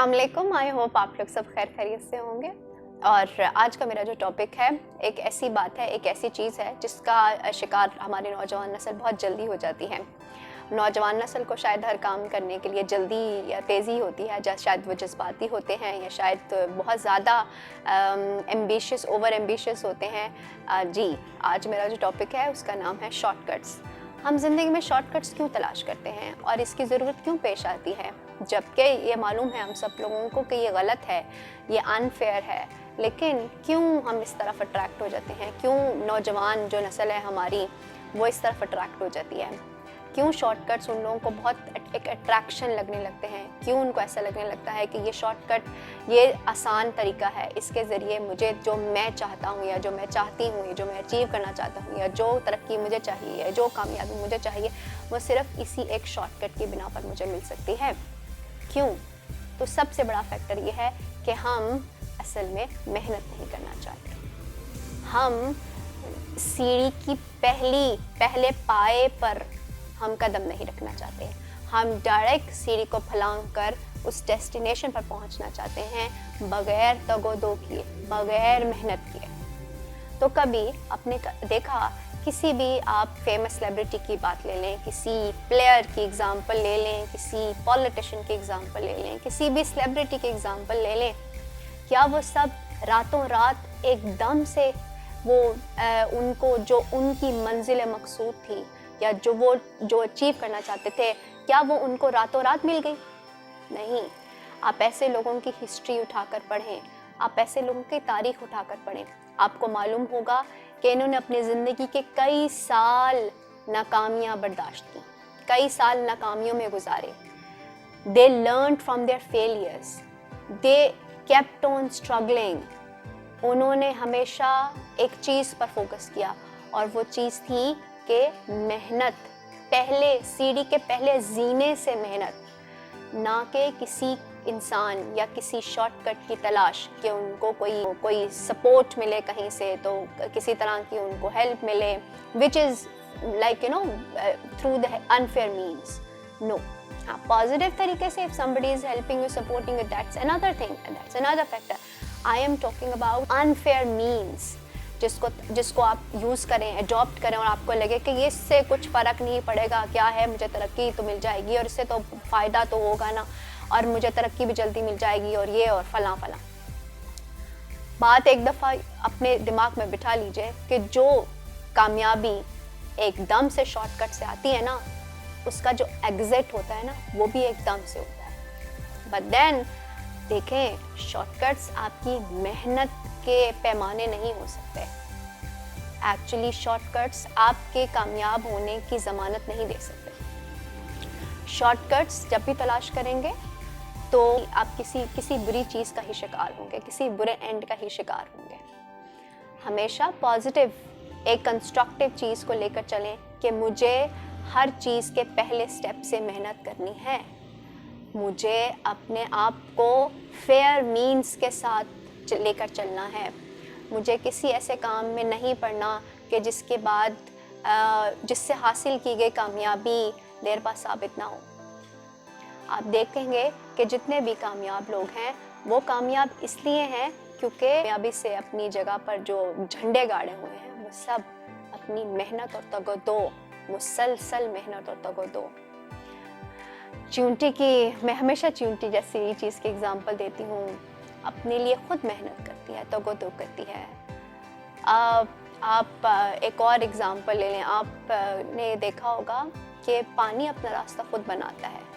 अस्सलाम वालेकुम। I hope आप लोग सब खैर खैरियत से होंगे। और आज का मेरा जो टॉपिक है, एक ऐसी बात है, एक ऐसी चीज़ है जिसका शिकार हमारी नौजवान नस्ल बहुत जल्दी हो जाती है। नौजवान नस्ल को शायद हर काम करने के लिए जल्दी या तेज़ी होती है, शायद वो जज्बाती होते हैं या शायद बहुत ज़्यादा एम्बिशियस, ओवर एम्बिशियस होते हैं। जी, आज मेरा जो टॉपिक है उसका नाम है शॉर्टकट्स। हम ज़िंदगी में शॉर्टकट्स क्यों तलाश करते हैं और इसकी ज़रूरत क्यों पेश आती है, जबकि ये मालूम है हम सब लोगों को कि ये गलत है, ये अनफेयर है, लेकिन क्यों हम इस तरफ अट्रैक्ट हो जाते हैं? क्यों नौजवान जो नस्ल है हमारी वो इस तरफ अट्रैक्ट हो जाती है? क्यों शॉर्टकट्स उन लोगों को बहुत एक अट्रैक्शन लगने लगते हैं? क्यों उनको ऐसा लगने लगता है कि ये शॉर्टकट, ये आसान तरीका है, इसके ज़रिए मुझे जो मैं चाहता हूँ या जो मैं चाहती हूँ या जो मैं अचीव करना चाहता हूँ या जो तरक्की मुझे चाहिए या जो कामयाबी मुझे चाहिए, वो सिर्फ इसी एक शॉर्टकट की बिना पर मुझे मिल सकती है। क्यों? तो सबसे बड़ा फैक्टर ये है कि हम असल में मेहनत नहीं करना चाहते। हम सीढ़ी की पहले पाए पर हम कदम नहीं रखना चाहते। हम डायरेक्ट सीढ़ी को फलांग कर उस डेस्टिनेशन पर पहुंचना चाहते हैं बगैर तगोदो किए, बगैर मेहनत किए। तो कभी आपने देखा, किसी भी आप फेमस सेलिब्रिटी की बात ले लें, किसी प्लेयर की एग्जांपल ले लें, किसी पॉलिटिशियन की एग्जांपल ले लें, किसी भी सेलिब्रिटी की एग्जांपल ले लें, क्या वो सब रातों रात एकदम से वो उनको जो उनकी मंजिल मकसूद थी या जो अचीव करना चाहते थे, क्या वो उनको रातों रात मिल गई? नहीं। आप ऐसे लोगों की हिस्ट्री उठाकर पढ़ें, आप ऐसे लोगों की तारीख उठाकर पढ़ें, आपको मालूम होगा कि इन्होंने अपनी ज़िंदगी के कई साल नाकामियाँ बर्दाश्त की, कई साल नाकामियों में गुजारे। They learn from their failures, they kept on struggling. उन्होंने हमेशा एक चीज़ पर फोकस किया और वो चीज़ थी कि मेहनत, पहले सीढ़ी के पहले जीने से मेहनत, ना कि किसी इंसान या किसी शॉर्टकट की तलाश कि उनको कोई सपोर्ट मिले कहीं से, तो किसी तरह की उनको हेल्प मिले, which is like through the unfair means. No, हाँ, पॉजिटिव तरीके से if somebody is helping you, supporting you, that's another thing, that's another factor. I am talking about unfair means, जिसको आप यूज़ करें, अडॉप्ट करें और आपको लगे कि ये इससे कुछ फ़र्क नहीं पड़ेगा, क्या है, मुझे तरक्की तो मिल जाएगी और इससे तो फ़ायदा तो होगा ना, और मुझे तरक्की भी जल्दी मिल जाएगी और ये और फलां। बात एक दफ़ा अपने दिमाग में बिठा लीजिए कि जो कामयाबी एकदम से शॉर्टकट से आती है ना, उसका जो एग्जिट होता है ना, वो भी एकदम से होता है। बट देन देखें, शॉर्टकट्स आपकी मेहनत के पैमाने नहीं हो सकते। एक्चुअली शॉर्टकट्स आपके कामयाब होने की ज़मानत नहीं दे सकते। शॉर्टकट्स जब भी तलाश करेंगे तो आप किसी बुरी चीज़ का ही शिकार होंगे, किसी बुरे एंड का ही शिकार होंगे। हमेशा पॉजिटिव, एक कंस्ट्रक्टिव चीज़ को लेकर चलें कि मुझे हर चीज़ के पहले स्टेप से मेहनत करनी है, मुझे अपने आप को फेयर मीन्स के साथ लेकर चलना है, मुझे किसी ऐसे काम में नहीं पड़ना कि जिसके बाद जिससे हासिल की गई कामयाबी देर बाद साबित ना हो। आप देखेंगे कि जितने भी कामयाब लोग हैं वो कामयाब इसलिए हैं क्योंकि कामयाबी से अपनी जगह पर जो झंडे गाड़े हुए हैं वो सब अपनी मेहनत और तगदो, मुसलसल मेहनत और तगदो। चींटी की, मैं हमेशा चींटी जैसी चीज़ की एग्जांपल देती हूँ, अपने लिए खुद मेहनत करती है, तगदो करती है। आप एक और एग्जांपल ले लें, आपने देखा होगा कि पानी अपना रास्ता खुद बनाता है।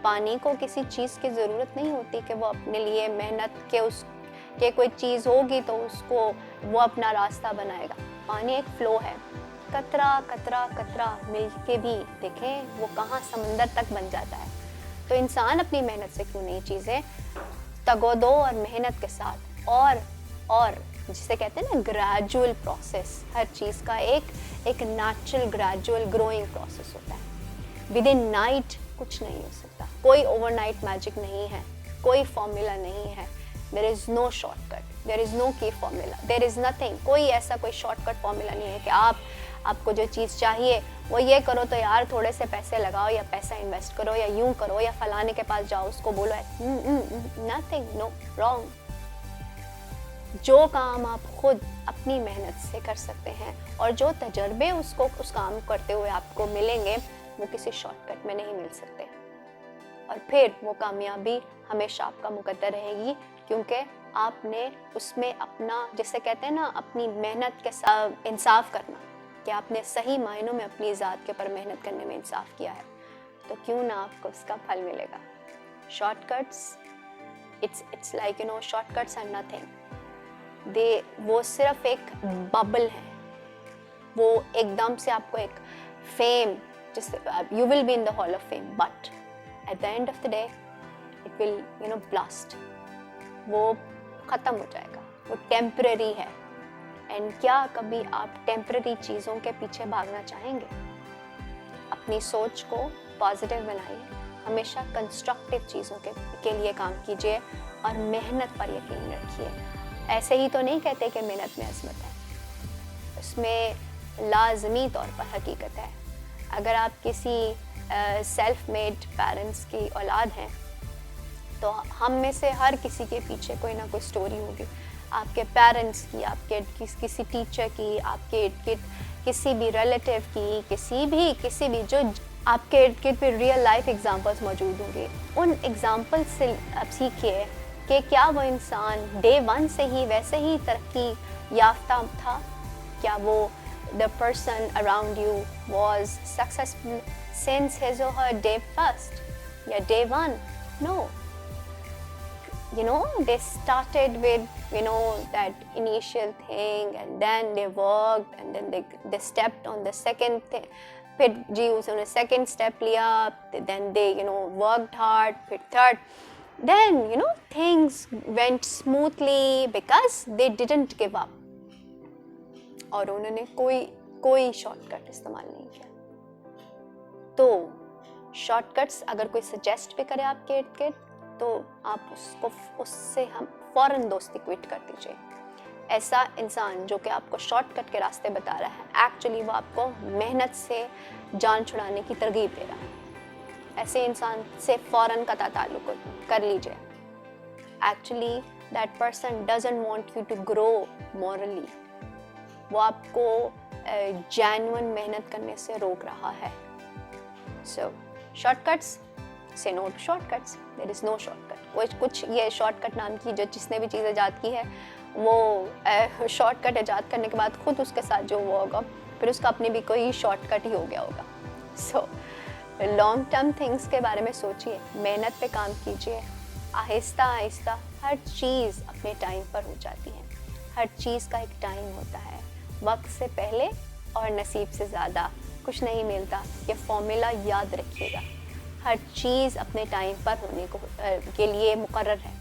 पानी को किसी चीज़ की ज़रूरत नहीं होती कि वो अपने लिए मेहनत के कोई चीज़ होगी तो उसको वो अपना रास्ता बनाएगा। पानी एक फ़्लो है, कतरा कतरा कतरा मिल के भी देखें वो कहाँ समंदर तक बन जाता है। तो इंसान अपनी मेहनत से क्यों नहीं चीज़ें तगोदो और मेहनत के साथ और जिसे कहते हैं ना ग्रेजुअल प्रोसेस, हर चीज़ का एक नेचुरल ग्रेजुअल ग्रोइंग प्रोसेस होता है। विद इन नाइट कुछ नहीं हो सकता, कोई ओवरनाइट मैजिक नहीं है, कोई फॉर्मूला नहीं है। There is no shortcut, there is no key formula, there is nothing. कोई ऐसा कोई शॉर्टकट फॉर्मूला नहीं है कि आप आपको जो चीज़ चाहिए वो ये करो तो यार थोड़े से पैसे लगाओ या पैसा इन्वेस्ट करो या यूं करो या फलाने के पास जाओ उसको बोलो, नथिंग, नो, रॉन्ग। जो काम आप खुद अपनी मेहनत से कर सकते हैं और जो तजर्बे उस काम करते हुए आपको मिलेंगे वो किसी शॉर्टकट में नहीं मिल सकते, और फिर वो कामयाबी हमेशा आपका मुकद्दर रहेगी, क्योंकि आपने उसमें अपना, जैसे कहते हैं ना, अपनी मेहनत के साथ इंसाफ करना, कि आपने सही मायनों में अपनी ज़ात के ऊपर मेहनत करने में इंसाफ किया है, तो क्यों ना आपको उसका फल मिलेगा। Shortcuts, it's like you know, shortcuts are nothing, वो सिर्फ एक बबल है, वो एकदम से आपको एक फेम, जिससे you will be in the hall of fame, but at the end of the day it will you know blast, वो ख़त्म हो जाएगा, वो टेम्पररी है। एंड क्या कभी आप टेम्पररी चीज़ों के पीछे भागना चाहेंगे? अपनी सोच को पॉजिटिव बनाइए, हमेशा कंस्ट्रक्टिव चीज़ों के लिए काम कीजिए और मेहनत पर यकीन रखिए। ऐसे ही तो नहीं कहते कि मेहनत में अज़मत है, उसमें लाजमी तौर पर हकीकत है। अगर आप किसी सेल्फ मेड पेरेंट्स की औलाद हैं तो हम में से हर किसी के पीछे कोई ना कोई स्टोरी होगी, आपके पेरेंट्स की, आपके किसी टीचर की, आपके किसी भी रिलेटिव की, किसी भी जो आपके इर्द गिर्द पे रियल लाइफ एग्जांपल्स मौजूद होंगे। उन एग्जांपल्स से आप सीखिए कि क्या वो इंसान डे वन से ही वैसे ही तरक्की याफ्ता था, क्या वो the person around you was successful since his or her day first, yeah, day one. No, you know, they started with, you know, that initial thing, and then they worked, and then they stepped on the second thing, फिर जी उसने second step लिया, then they, you know, worked hard, फिर third, then, you know, things went smoothly because they didn't give up, और उन्होंने कोई shortcut इस्तेमाल नहीं किया। तो शॉर्टकट्स अगर कोई सजेस्ट भी करे आपके इर्द गिर्द, तो आप उससे हम फ़ौरन दोस्ती क्विट कर दीजिए। ऐसा इंसान जो कि आपको शॉर्टकट के रास्ते बता रहा है, एक्चुअली वो आपको मेहनत से जान छुड़ाने की तरगीब दे रहा है। ऐसे इंसान से फ़ौरन कता ताल्लुक़ कर लीजिए। Actually that person doesn't want you to grow morally, वो आपको जेन्युइन मेहनत करने से रोक रहा है। So shortcuts, say no to shortcuts, there is no shortcut. कुछ ये शॉर्टकट नाम की जो जिसने भी चीज़ ईजाद की है, वो शॉर्टकट ईजाद करने के बाद खुद उसके साथ जो हुआ होगा, फिर उसका अपनी भी कोई शॉर्टकट ही हो गया होगा। सो लॉन्ग टर्म थिंग्स के बारे में सोचिए, मेहनत पे काम कीजिए, आहिस्ता आहिस्ता हर चीज़ अपने टाइम पर हो जाती है। हर चीज़ का एक टाइम होता है, वक्त से पहले और नसीब से ज़्यादा कुछ नहीं मिलता। ये फॉर्मूला याद रखिएगा, हर चीज़ अपने टाइम पर होने के लिए मुकर्रर है।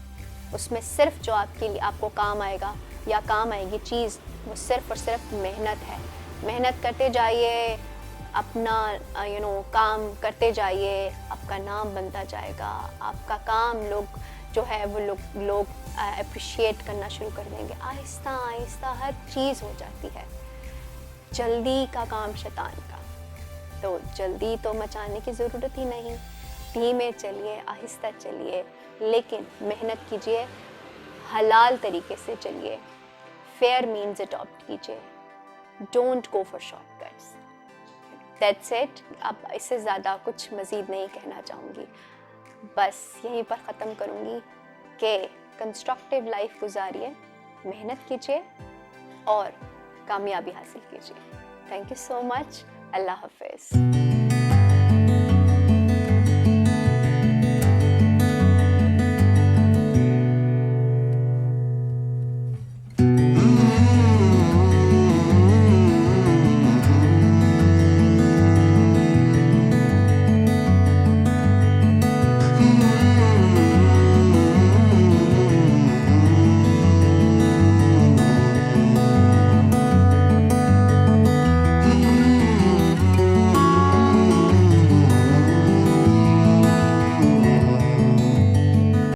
उसमें सिर्फ जो आपके लिए आपको काम आएगा या काम आएगी चीज़, वो सिर्फ और सिर्फ मेहनत है। मेहनत करते जाइए, अपना काम करते जाइए, आपका नाम बनता जाएगा। आपका काम लोग जो है वो लोग अप्रिशिएट करना शुरू कर देंगे। आहिस्ता आहिस्ता हर चीज़ हो जाती है। जल्दी का काम शैतान का, तो जल्दी तो मचाने की ज़रूरत ही नहीं। धीमे चलिए, आहिस्ता चलिए, लेकिन मेहनत कीजिए, हलाल तरीके से चलिए, फेयर मीन्स अडॉप्ट कीजिए, don't go for shortcuts. That's it. अब इससे ज़्यादा कुछ मज़ीद नहीं कहना चाहूँगी, बस यहीं पर ख़त्म करूँगी कि कंस्ट्रक्टिव लाइफ गुजारिए, मेहनत कीजिए और कामयाबी हासिल कीजिए। Thank you so much. Allah हाफ़िज़।